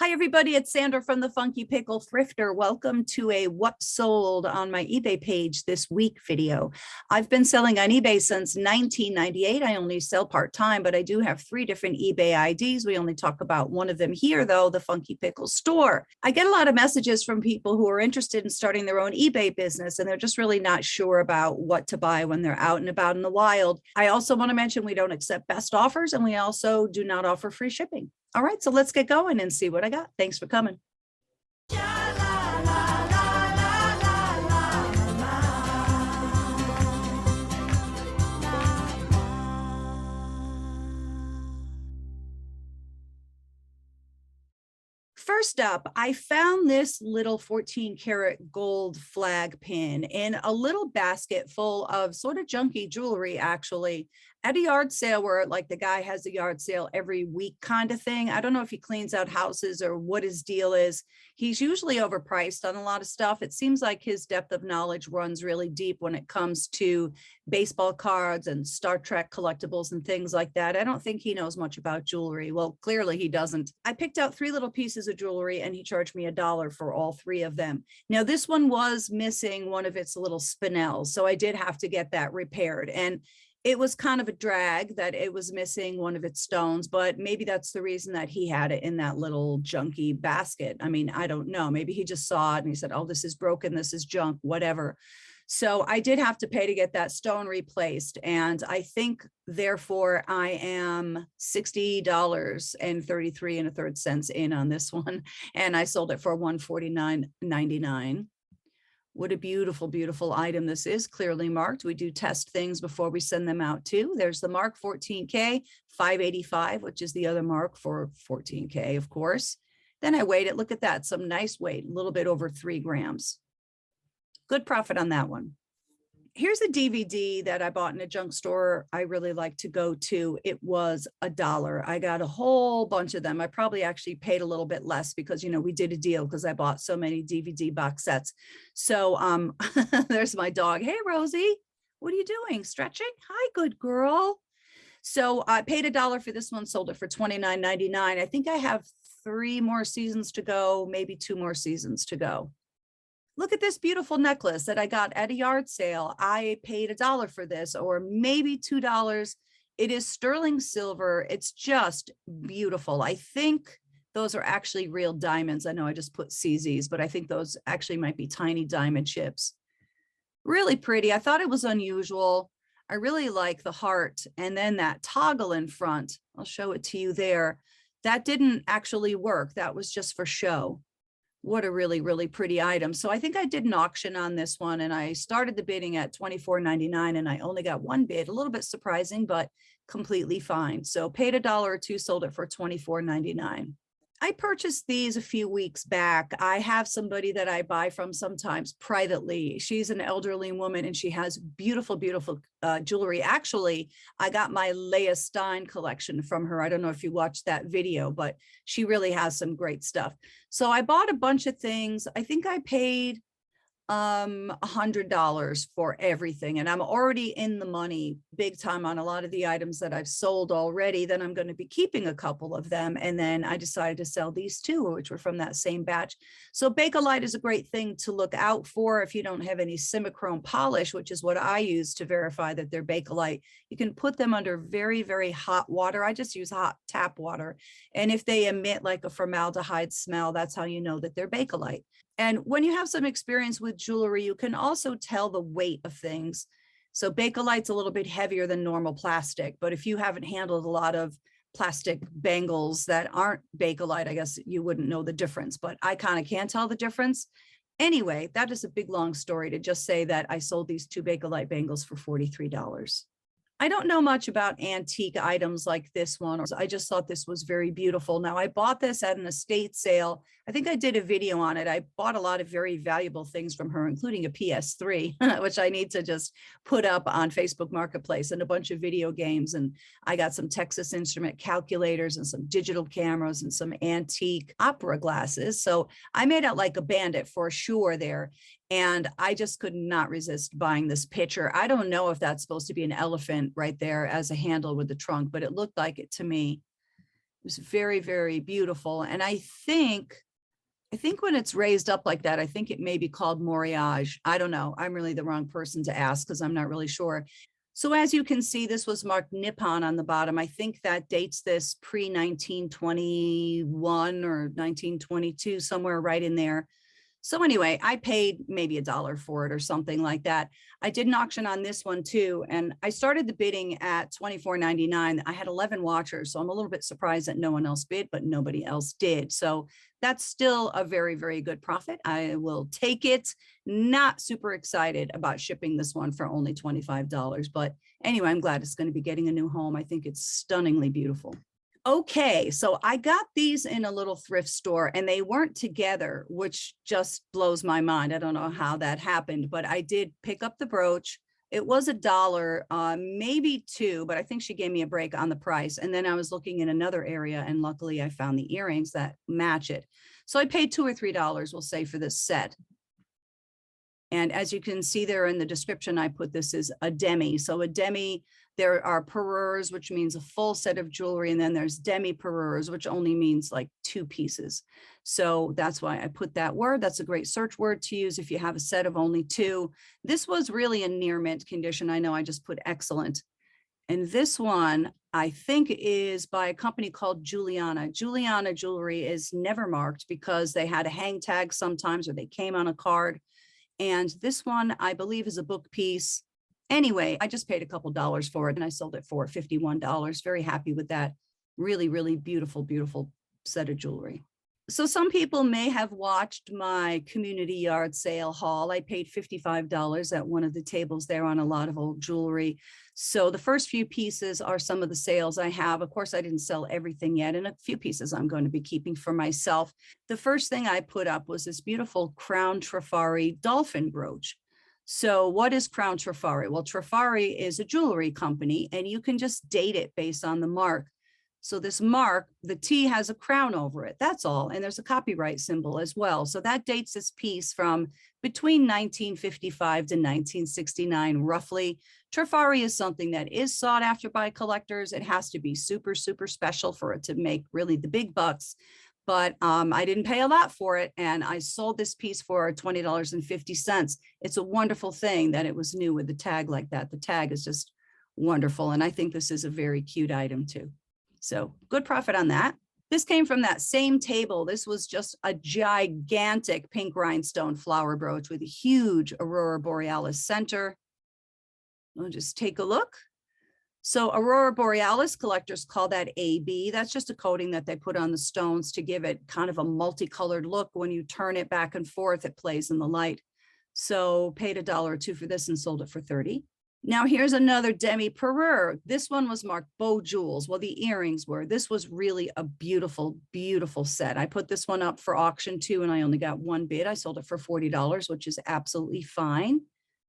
Hi, everybody. It's Sandra from the Funky Pickle Thrifter. Welcome to a What Sold on my eBay page this week video. I've been selling on eBay since 1998. I only sell part-time, but I do have 3 different eBay IDs. We only talk about one of them here, though, the Funky Pickle store. I get a lot of messages from people who are interested in starting their own eBay business, and they're just really not sure about what to buy when they're out and about in the wild. I also want to mention we don't accept best offers, and we also do not offer free shipping. All right, so let's get going and see what I got. Thanks for coming. First up, I found this little 14 karat gold flag pin in a little basket full of sort of junky jewelry, actually, at a yard sale where like the guy has a yard sale every week kind of thing. I don't know if he cleans out houses or what his deal is. He's usually overpriced on a lot of stuff. It seems like his depth of knowledge runs really deep when it comes to baseball cards and Star Trek collectibles and things like that. I don't think he knows much about jewelry. Well, clearly he doesn't. I picked out 3 little pieces of jewelry and he charged me $1 for all 3 of them. Now this one was missing one of its little spinels, so I did have to get that repaired. And it was kind of a drag that it was missing one of its stones, but maybe that's the reason that he had it in that little junky basket. I mean, I don't know. Maybe he just saw it and he said, oh, this is broken, this is junk, whatever. So I did have to pay to get that stone replaced. And I think, therefore, I am $60.33 in on this one. And I sold it for $149.99. What a beautiful, beautiful item this is, clearly marked. We do test things before we send them out too. There's the mark 14K, 585, which is the other mark for 14K, of course. Then I weighed it. Look at that, some nice weight, a little bit over 3 grams. Good profit on that one. Here's a DVD that I bought in a junk store I really like to go to. It was $1. I got a whole bunch of them. I probably actually paid a little bit less because, you know, we did a deal because I bought so many DVD box sets. So there's my dog. Hey, Rosie, what are you doing? Stretching? Hi, good girl. So I paid $1 for this one, sold it for $29.99. I think I have 3 more seasons to go, maybe 2 more seasons to go. Look at this beautiful necklace that I got at a yard sale. I paid $1 for this, or maybe $2. It is sterling silver. It's just beautiful. I think those are actually real diamonds. I know I just put CZs, but I think those actually might be tiny diamond chips. Really pretty. I thought it was unusual. I really like the heart and then that toggle in front. I'll show it to you there. That didn't actually work. That was just for show. What a really, really pretty item. So I think I did an auction on this one and I started the bidding at $24.99 and I only got 1 bid, a little bit surprising, but completely fine. So paid $1 or 2, sold it for $24.99. I purchased these a few weeks back. I have somebody that I buy from sometimes privately. She's an elderly woman and she has beautiful, beautiful jewelry. Actually, I got my Leah Stein collection from her. I don't know if you watched that video, but she really has some great stuff. So I bought a bunch of things. I think I paid $100 for everything, and I'm already in the money big time on a lot of the items that I've sold already. Then I'm going to be keeping a couple of them, and then I decided to sell these 2, which were from that same batch. So Bakelite is a great thing to look out for if you don't have any simichrome polish, which is what I use to verify that they're Bakelite. You can put them under very, very hot water. I just use hot tap water, and if they emit like a formaldehyde smell, that's how you know that they're Bakelite. And when you have some experience with jewelry, you can also tell the weight of things. So Bakelite's a little bit heavier than normal plastic, but if you haven't handled a lot of plastic bangles that aren't Bakelite, I guess you wouldn't know the difference, but I kind of can tell the difference. Anyway, that is a big, long story to just say that I sold these 2 Bakelite bangles for $43. I don't know much about antique items like this one. I just thought this was very beautiful. Now, I bought this at an estate sale. I think I did a video on it. I bought a lot of very valuable things from her, including a PS3, which I need to just put up on Facebook Marketplace, and a bunch of video games. And I got some Texas Instrument calculators and some digital cameras and some antique opera glasses. So I made out like a bandit for sure there. And I just could not resist buying this picture. I don't know if that's supposed to be an elephant right there as a handle with the trunk, but it looked like it to me. was very, very beautiful. And I think when it's raised up like that, I think it may be called Moriage. I don't know. I'm really the wrong person to ask because I'm not really sure. So as you can see, this was marked Nippon on the bottom. I think that dates this pre-1921 or 1922, somewhere right in there. So anyway, I paid maybe $1 for it or something like that. I did an auction on this one too. And I started the bidding at $24.99. I had 11 watchers. So I'm a little bit surprised that no one else bid, but nobody else did. So that's still a very, very good profit. I will take it. Not super excited about shipping this one for only $25. But anyway, I'm glad it's going to be getting a new home. I think it's stunningly beautiful. Okay, so I got these in a little thrift store and they weren't together, which just blows my mind. I don't know how that happened, but I did pick up the brooch. It was $1, maybe $2, but I think she gave me a break on the price. And then I was looking in another area and luckily I found the earrings that match it. So I paid $2 or $3, we'll say, for this set. And as you can see there in the description, I put this as a demi. So a demi, there are parures, which means a full set of jewelry. And then there's demi parures, which only means like 2 pieces. So that's why I put that word. That's a great search word to use if you have a set of only 2. This was really in near mint condition. I know I just put excellent. And this one, I think, is by a company called Juliana. Juliana Jewelry is never marked because they had a hang tag sometimes, or they came on a card. And this one, I believe, is a book piece. Anyway, I just paid a couple dollars for it and I sold it for $51. Very happy with that. Really, really beautiful, beautiful set of jewelry. So some people may have watched my community yard sale haul. I paid $55 at one of the tables there on a lot of old jewelry. So the first few pieces are some of the sales I have. Of course, I didn't sell everything yet, and a few pieces I'm going to be keeping for myself. The first thing I put up was this beautiful Crown Trafari Dolphin brooch. So what is Crown Trafari? Well, Trafari is a jewelry company, and you can just date it based on the mark. So this mark, the T has a crown over it, that's all. And there's a copyright symbol as well. So that dates this piece from between 1955 to 1969, roughly. Trafari is something that is sought after by collectors. It has to be super, super special for it to make really the big bucks. But I didn't pay a lot for it. And I sold this piece for $20.50. It's a wonderful thing that it was new with the tag like that. The tag is just wonderful. And I think this is a very cute item too. So good profit on that. This came from that same table. This was just a gigantic pink rhinestone flower brooch with a huge Aurora Borealis center. We'll just take a look. So Aurora Borealis collectors call that AB. That's just a coating that they put on the stones to give it kind of a multicolored look. When you turn it back and forth, it plays in the light. So paid $1 or $2 for this and sold it for $30. Now here's another demi parure. This one was marked Beau Jewels. Well, the earrings were. This was really a beautiful, beautiful set. I put this one up for auction too, and I only got one bid. I sold it for $40, which is absolutely fine.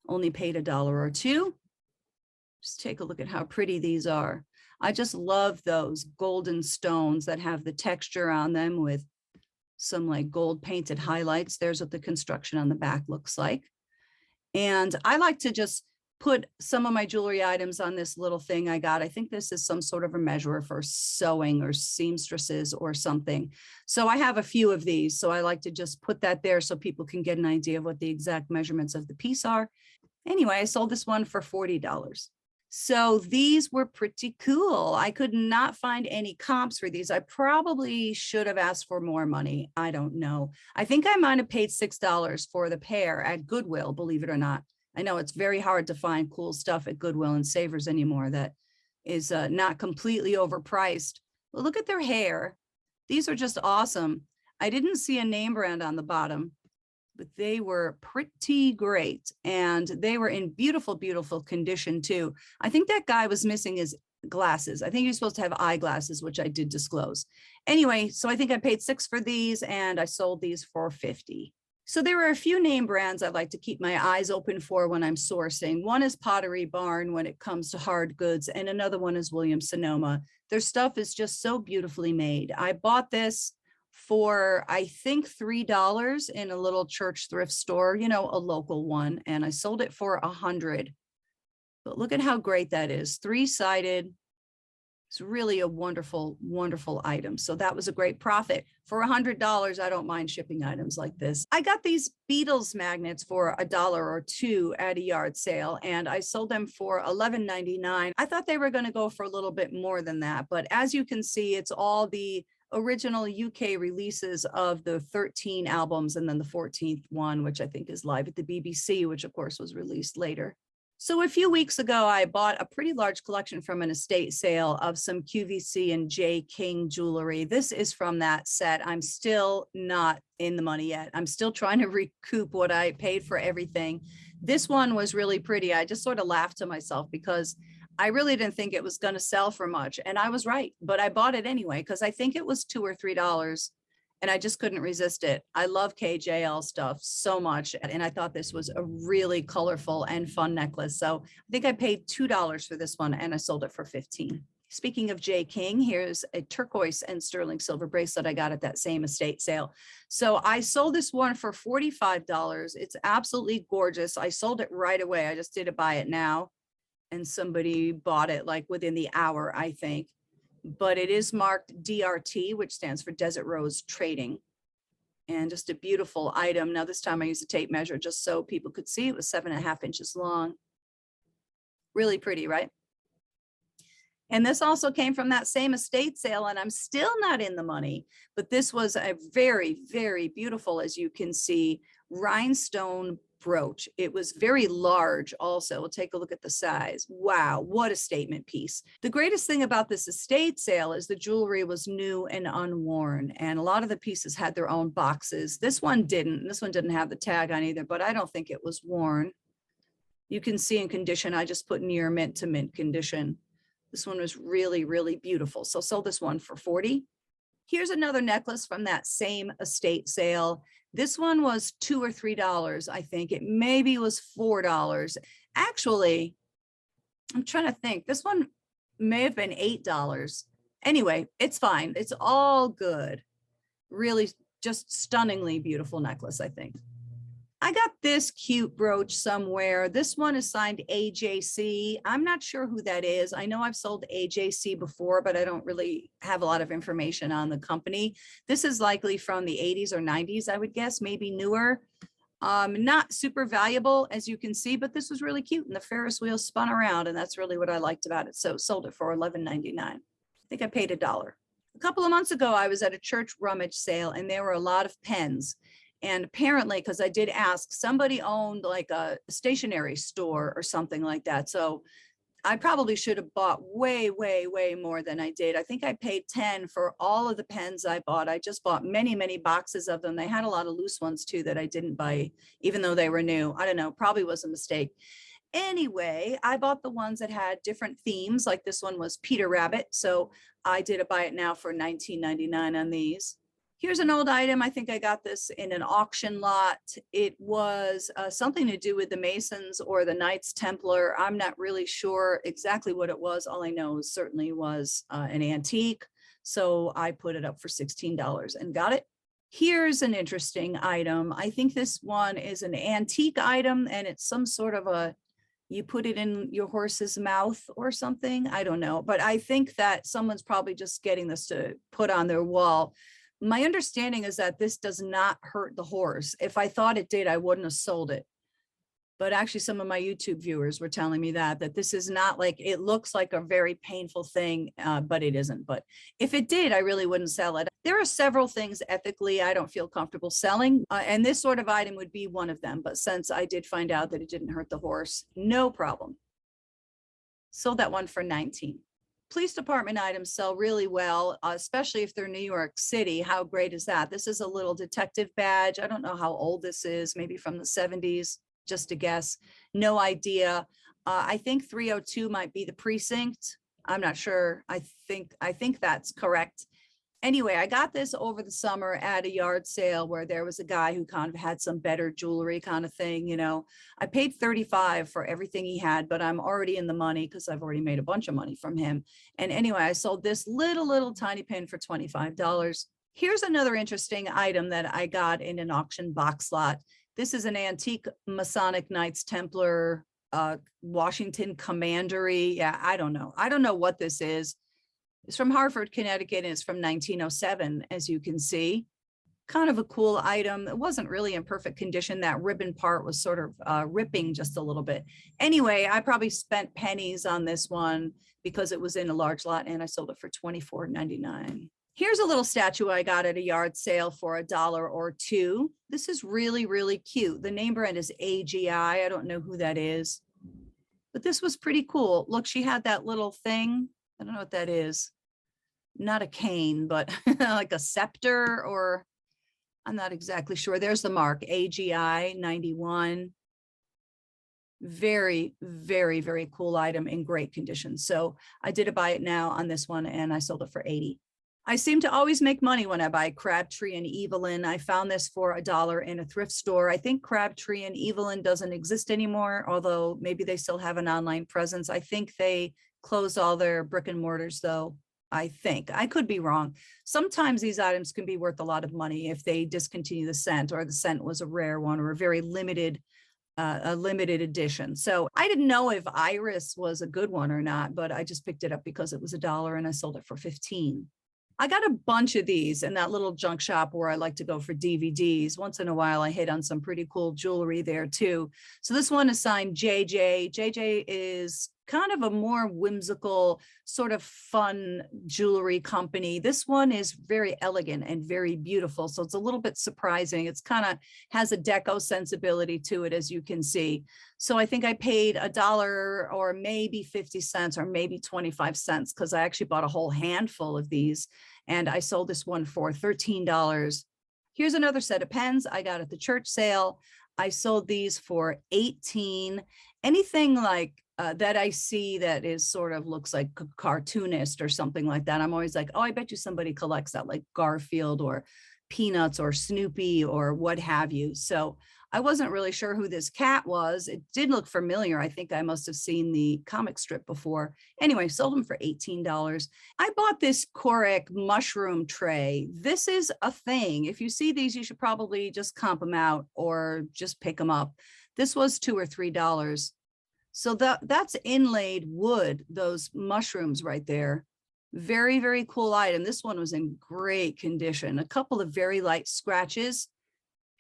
Only paid $1 or $2. Just take a look at how pretty these are. I just love those golden stones that have the texture on them with some like gold painted highlights. There's what the construction on the back looks like. And I like to just put some of my jewelry items on this little thing I got. I think this is some sort of a measurer for sewing or seamstresses or something. So I have a few of these. So I like to just put that there so people can get an idea of what the exact measurements of the piece are. Anyway, I sold this one for $40. So these were pretty cool. I could not find any comps for these. I probably should have asked for more money. I don't know. I think I might have paid $6 for the pair at Goodwill, believe it or not. I know it's very hard to find cool stuff at Goodwill and Savers anymore that is not completely overpriced. Well, look at their hair. These are just awesome. I didn't see a name brand on the bottom, but they were pretty great. And they were in beautiful, beautiful condition too. I think that guy was missing his glasses. I think he was supposed to have eyeglasses, which I did disclose. Anyway, so I think I paid $6 for these and I sold these for $50. So there are a few name brands I like to keep my eyes open for when I'm sourcing. One is Pottery Barn when it comes to hard goods, and another one is Williams-Sonoma. Their stuff is just so beautifully made. I bought this for, I think, $3 in a little church thrift store, you know, a local one, and I sold it for $100. But look at how great that is. 3-sided, It's really a wonderful, wonderful item. So that was a great profit. For $100, I don't mind shipping items like this. I got these Beatles magnets for $1 or $2 at a yard sale, and I sold them for $11.99. I thought they were going to go for a little bit more than that, but as you can see, it's all the original UK releases of the 13 albums, and then the 14th one, which I think is live at the BBC, which of course was released later. So a few weeks ago, I bought a pretty large collection from an estate sale of some QVC and J. King jewelry. This is from that set. I'm still not in the money yet. I'm still trying to recoup what I paid for everything. This one was really pretty. I just sort of laughed to myself because I really didn't think it was going to sell for much. And I was right, but I bought it anyway because I think it was $2 or $3. And I just couldn't resist it. I love KJL stuff so much. And I thought this was a really colorful and fun necklace. So I think I paid $2 for this one and I sold it for $15. Speaking of J. King, here's a turquoise and sterling silver bracelet I got at that same estate sale. So I sold this one for $45. It's absolutely gorgeous. I sold it right away. I just didn't buy it now. And somebody bought it like within the hour, I think. But it is marked DRT, which stands for Desert Rose Trading. And just a beautiful item. Now, this time I used a tape measure just so people could see. It was 7.5 inches long. Really pretty, right? And this also came from that same estate sale, and I'm still not in the money. But this was a very, very beautiful, as you can see, rhinestone brooch. It was very large also. We'll take a look at the size. Wow, what a statement piece. The greatest thing about this estate sale is the jewelry was new and unworn, and a lot of the pieces had their own boxes. This one didn't. This one didn't have the tag on either, but I don't think it was worn. You can see in condition, I just put near mint to mint condition. This one was really, really beautiful. So sold this one for $40. Here's another necklace from that same estate sale. This one was $2 or $3, I think. It maybe was $4. Actually, I'm trying to think. This one may have been $8. Anyway, it's fine. It's all good. Really just stunningly beautiful necklace, I think. I got this cute brooch somewhere. This one is signed AJC. I'm not sure who that is. I know I've sold AJC before, but I don't really have a lot of information on the company. This is likely from the 80s or 90s, I would guess, maybe newer. Not super valuable, as you can see, but this was really cute. And the Ferris wheel spun around, and that's really what I liked about it. So sold it for $11.99. I think I paid $1. A couple of months ago, I was at a church rummage sale, and there were a lot of pens. And apparently, because I did ask, somebody owned like a stationery store or something like that. So I probably should have bought way, way, way more than I did. I think I paid $10 for all of the pens I bought. I just bought many, many boxes of them. They had a lot of loose ones too that I didn't buy, even though they were new. I don't know, probably was a mistake. Anyway, I bought the ones that had different themes, like this one was Peter Rabbit. So I did a buy it now for $19.99 on these. Here's an old item. I think I got this in an auction lot. It was something to do with the Masons or the Knights Templar. I'm not really sure exactly what it was. All I know is certainly was an antique. So I put it up for $16 and got it. Here's an interesting item. I think this one is an antique item, and it's some sort of a, you put it in your horse's mouth or something. I don't know, but I think that someone's probably just getting this to put on their wall. My understanding is that this does not hurt the horse. If I thought it did, I wouldn't have sold it. But actually, some of my YouTube viewers were telling me that this is not like, it looks like a very painful thing, but it isn't. But if it did, I really wouldn't sell it. There are several things ethically I don't feel comfortable selling, and this sort of item would be one of them. But since I did find out that it didn't hurt the horse, no problem. Sold that one for $19. Police department items sell really well, especially if they're New York City. How great is that? This is a little detective badge. I don't know how old this is, maybe from the 70s, just a guess. No idea. I think 302 might be the precinct. I'm not sure. I think that's correct. Anyway, I got this over the summer at a yard sale where there was a guy who kind of had some better jewelry kind of thing. You know, I paid $35 for everything he had, but I'm already in the money because I've already made a bunch of money from him. And anyway, I sold this little tiny pin for $25. Here's another interesting item that I got in an auction box lot. This is an antique Masonic Knights Templar Washington Commandery. Yeah, I don't know. I don't know what this is. It's from Hartford, Connecticut, and it's from 1907, as you can see. Kind of a cool item. It wasn't really in perfect condition. That ribbon part was sort of ripping just a little bit. Anyway, I probably spent pennies on this one because it was in a large lot, and I sold it for $24.99. Here's a little statue I got at a yard sale for $1 or $2. This is really, really cute. The name brand is AGI. I don't know who that is, but this was pretty cool. Look, she had that little thing. I don't know what that is. Not a cane, but like a scepter, or I'm not exactly sure. There's the mark, AGI 91. Very, very, very cool item in great condition. So I did buy it now on this one, and I sold it for $80. I seem to always make money when I buy Crabtree and Evelyn. I found this for $1 in a thrift store. I think Crabtree and Evelyn doesn't exist anymore, although maybe they still have an online presence. I think they closed all their brick and mortars though. I think. I could be wrong. Sometimes these items can be worth a lot of money if they discontinue the scent, or the scent was a rare one or a limited edition. So I didn't know if Iris was a good one or not, but I just picked it up because it was $1 and I sold it for $15. I got a bunch of these in that little junk shop where I like to go for DVDs. Once in a while, I hit on some pretty cool jewelry there too. So this one is signed JJ. JJ is kind of a more whimsical, sort of fun jewelry company. This one is very elegant and very beautiful. So it's a little bit surprising. It's kind of has a deco sensibility to it, as you can see. So I think I paid $1 or maybe 50 cents or maybe 25 cents because I actually bought a whole handful of these, and I sold this one for $13. Here's another set of pens I got at the church sale. I sold these for $18. Anything like that I see that is sort of looks like a cartoonist or something like that, I'm always like, oh, I bet you somebody collects that, like Garfield or Peanuts or Snoopy or what have you. So I wasn't really sure who this cat was. It did look familiar. I think I must have seen the comic strip before. Anyway, sold them for $18. I bought this Coric mushroom tray. This is a thing. If you see these, you should probably just comp them out or just pick them up. This was $2 or $3. So that's inlaid wood, those mushrooms right there. Very, very cool item. This one was in great condition. A couple of very light scratches,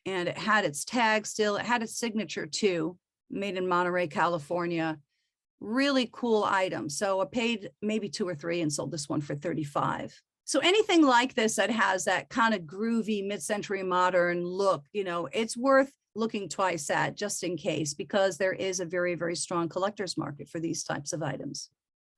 and it had its tag still. It had its signature too, made in Monterey, California. Really cool item. So I paid maybe $2 or $3 and sold this one for $35. So anything like this that has that kind of groovy mid-century modern look, you know, it's worth looking twice at just in case, because there is a very, very strong collector's market for these types of items.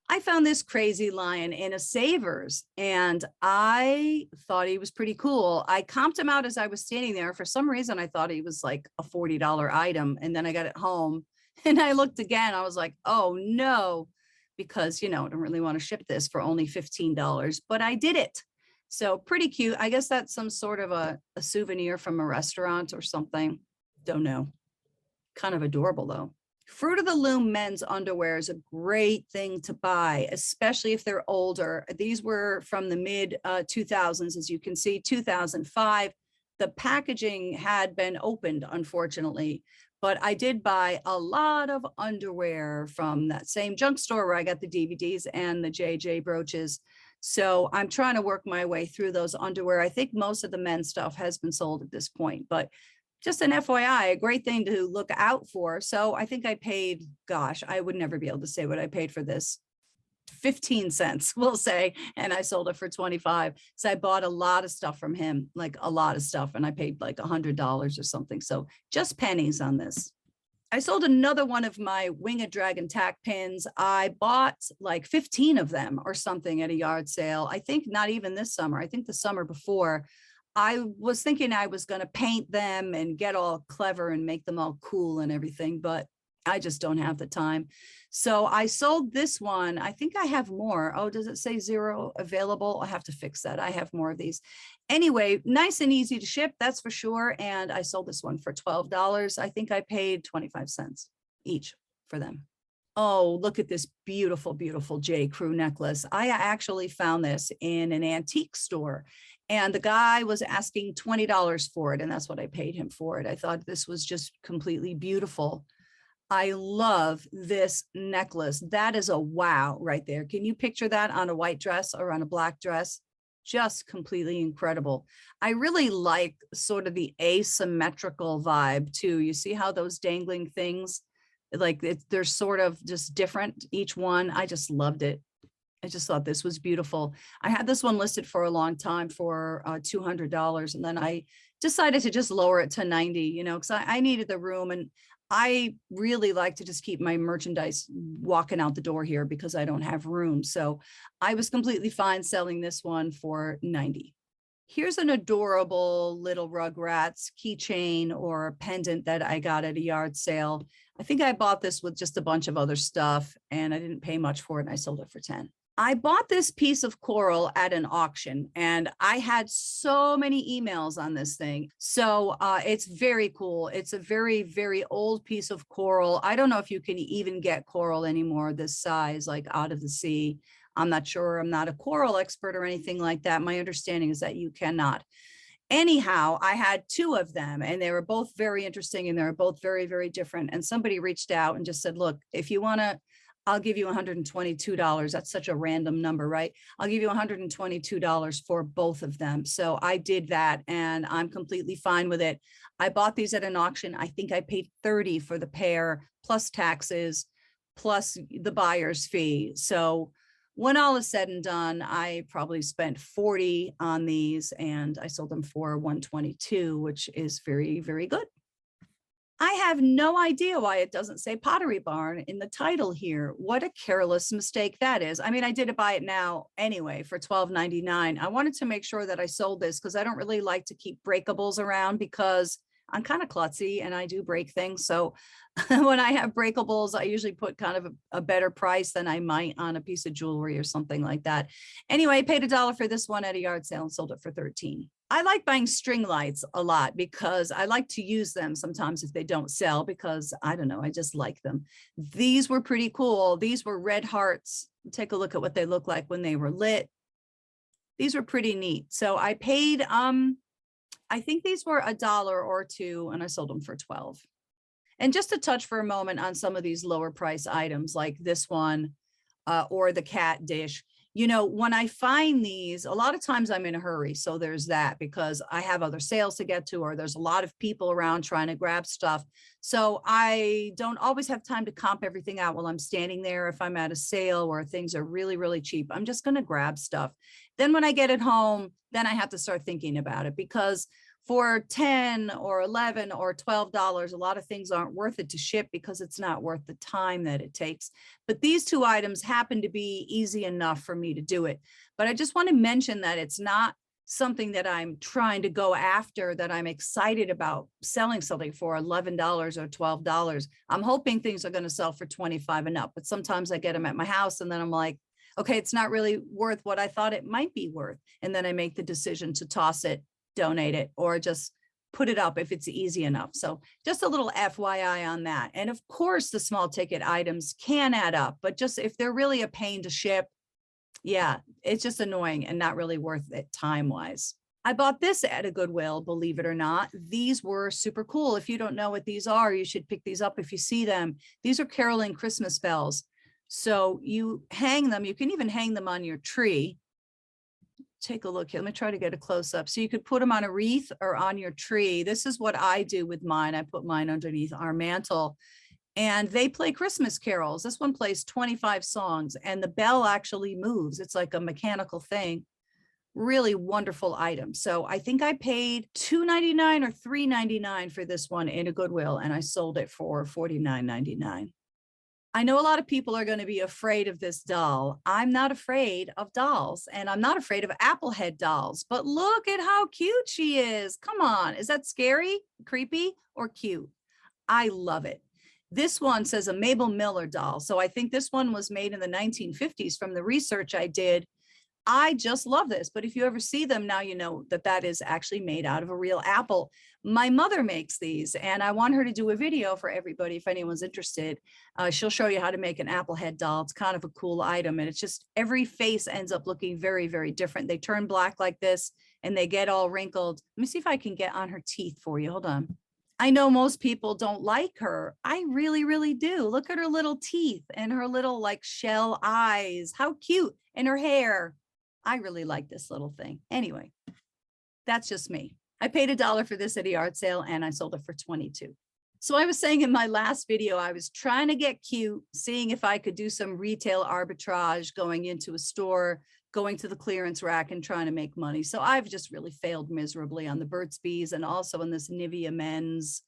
I found this crazy lion in a Savers, and I thought he was pretty cool. I comped him out as I was standing there. For some reason, I thought he was like a $40 item. And then I got it home and I looked again. I was like, oh no, because, you know, I don't really want to ship this for only $15, but I did it. So pretty cute. I guess that's some sort of a souvenir from a restaurant or something. Don't know. Kind of adorable though. Fruit of the Loom men's underwear is a great thing to buy, especially if they're older. These were from the mid 2000s, as you can see, 2005. The packaging had been opened, unfortunately, but I did buy a lot of underwear from that same junk store where I got the DVDs and the JJ brooches. So I'm trying to work my way through those underwear. I think most of the men's stuff has been sold at this point, but just an FYI, a great thing to look out for. So I think I paid, gosh, I would never be able to say what I paid for this. 15 cents, we'll say, and I sold it for 25. So I bought a lot of stuff from him, like a lot of stuff, and I paid like $100 or something. So just pennies on this. I sold another one of my Winged Dragon tack pins. I bought like 15 of them or something at a yard sale. I think not even this summer. I think the summer before. I was thinking I was going to paint them and get all clever and make them all cool and everything, but I just don't have the time. So I sold this one. I think I have more. Oh, does it say 0 available? I have to fix that. I have more of these. Anyway, nice and easy to ship, that's for sure. And I sold this one for $12. I think I paid 25 cents each for them. Oh, look at this beautiful, beautiful J. Crew necklace. I actually found this in an antique store, and the guy was asking $20 for it, and that's what I paid him for it. I thought this was just completely beautiful. I love this necklace. That is a wow right there. Can you picture that on a white dress or on a black dress? Just completely incredible. I really like sort of the asymmetrical vibe too. You see how those dangling things, like they're sort of just different, each one. I just loved it. I just thought this was beautiful. I had this one listed for a long time for $200. And then I decided to just lower it to 90, you know, because I needed the room. And I really like to just keep my merchandise walking out the door here because I don't have room. So I was completely fine selling this one for 90. Here's an adorable little Rugrats keychain or pendant that I got at a yard sale. I think I bought this with just a bunch of other stuff and I didn't pay much for it and I sold it for 10. I bought this piece of coral at an auction and I had so many emails on this thing. So it's very cool. It's a very, very old piece of coral. I don't know if you can even get coral anymore this size, like out of the sea. I'm not sure. I'm not a coral expert or anything like that. My understanding is that you cannot. Anyhow, I had two of them and they were both very interesting and they were both very, very different. And somebody reached out and just said, look, if you want to, I'll give you $122. That's such a random number, right? I'll give you $122 for both of them. So I did that and I'm completely fine with it. I bought these at an auction. I think I paid $30 for the pair plus taxes, plus the buyer's fee. So when all is said and done, I probably spent $40 on these and I sold them for $122, which is very, very good. I have no idea why it doesn't say Pottery Barn in the title here. What a careless mistake that is. I mean, I did buy it now anyway for $12.99. I wanted to make sure that I sold this because I don't really like to keep breakables around because I'm kind of klutzy and I do break things. So when I have breakables, I usually put kind of a better price than I might on a piece of jewelry or something like that. Anyway, I paid $1 for this one at a yard sale and sold it for 13. I like buying string lights a lot because I like to use them sometimes if they don't sell because I don't know, I just like them. These were pretty cool. These were red hearts. Take a look at what they look like when they were lit. These were pretty neat. So I paid, I think these were $1 or $2 and I sold them for 12. And just to touch for a moment on some of these lower price items like this one or the cat dish. You know, when I find these, a lot of times I'm in a hurry. So there's that because I have other sales to get to, or there's a lot of people around trying to grab stuff. So I don't always have time to comp everything out while I'm standing there. If I'm at a sale where things are really, really cheap, I'm just going to grab stuff. Then when I get it home, then I have to start thinking about it because for 10 or 11 or $12, a lot of things aren't worth it to ship because it's not worth the time that it takes. But these two items happen to be easy enough for me to do it. But I just want to mention that it's not something that I'm trying to go after, that I'm excited about selling something for $11 or $12. I'm hoping things are going to sell for 25 and up, but sometimes I get them at my house and then I'm like, okay, it's not really worth what I thought it might be worth. And then I make the decision to toss it, donate it, or just put it up if it's easy enough. So just a little FYI on that. And of course, the small ticket items can add up, but just if they're really a pain to ship, yeah, it's just annoying and not really worth it time-wise. I bought this at a Goodwill, believe it or not. These were super cool. If you don't know what these are, you should pick these up if you see them. These are Carolyn Christmas bells. So you hang them, you can even hang them on your tree. Take a look here. Let me try to get a close up. So you could put them on a wreath or on your tree. This is what I do with mine. I put mine underneath our mantle and they play Christmas carols. This one plays 25 songs and the bell actually moves. It's like a mechanical thing. Really wonderful item. So I think I paid $2.99 or $3.99 for this one in a Goodwill and I sold it for $49.99. I know a lot of people are going to be afraid of this doll. I'm not afraid of dolls and I'm not afraid of Applehead dolls, but look at how cute she is. Come on. Is that scary, creepy, or cute? I love it. This one says a Mabel Miller doll. So I think this one was made in the 1950s from the research I did. I just love this, but if you ever see them now, you know that that is actually made out of a real apple. My mother makes these and I want her to do a video for everybody if anyone's interested. She'll show you how to make an apple head doll. It's kind of a cool item and it's just every face ends up looking very, very different. They turn black like this and they get all wrinkled. Let me see if I can get on her teeth for you. Hold on. I know most people don't like her. I really, really do. Look at her little teeth and her little like shell eyes. How cute. And her hair. I really like this little thing. Anyway, that's just me. I paid $1 for this at a yard sale and I sold it for 22. So I was saying in my last video, I was trying to get cute, seeing if I could do some retail arbitrage, going into a store, going to the clearance rack and trying to make money. So I've just really failed miserably on the Burt's Bees and also in this Nivea Men's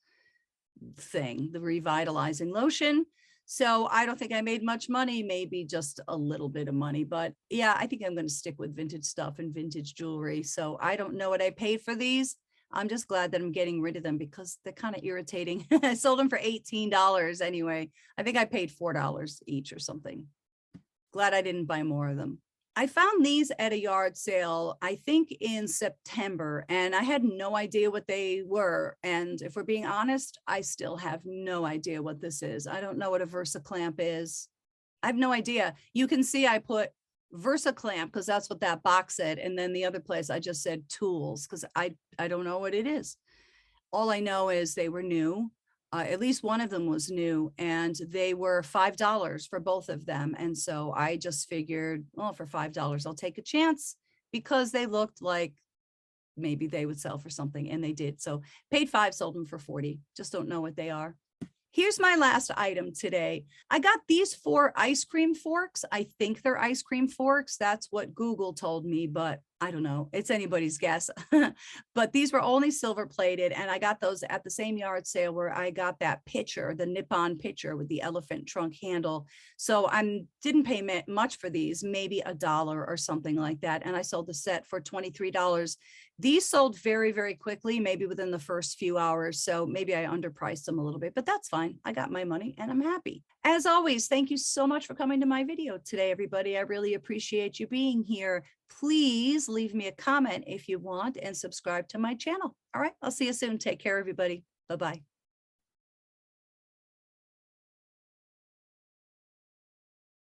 thing, the revitalizing lotion. So I don't think I made much money, maybe just a little bit of money, but yeah, I think I'm going to stick with vintage stuff and vintage jewelry. So I don't know what I paid for these. I'm just glad that I'm getting rid of them because they're kind of irritating. I sold them for $18 anyway. I think I paid $4 each or something. Glad I didn't buy more of them. I found these at a yard sale, I think in September, and I had no idea what they were. And if we're being honest, I still have no idea what this is. I don't know what a VersaClamp is. I have no idea. You can see I put VersaClamp because that's what that box said. And then the other place I just said tools because I don't know what it is. All I know is they were new. At least one of them was new and they were $5 for both of them. And so I just figured, well, for $5, I'll take a chance because they looked like maybe they would sell for something and they did. So paid $5, sold them for $40. Just don't know what they are. Here's my last item today. I got these 4 ice cream forks. I think they're ice cream forks. That's what Google told me, but I don't know. It's anybody's guess. But these were only silver plated. And I got those at the same yard sale where I got that pitcher, the Nippon pitcher with the elephant trunk handle. So I didn't pay much for these, maybe $1 or something like that. And I sold the set for $23. These sold very, very quickly, maybe within the first few hours. So maybe I underpriced them a little bit, but that's fine. I got my money and I'm happy. As always, thank you so much for coming to my video today, everybody. I really appreciate you being here. Please leave me a comment if you want and subscribe to my channel. All right, I'll see you soon. Take care, everybody. Bye-bye.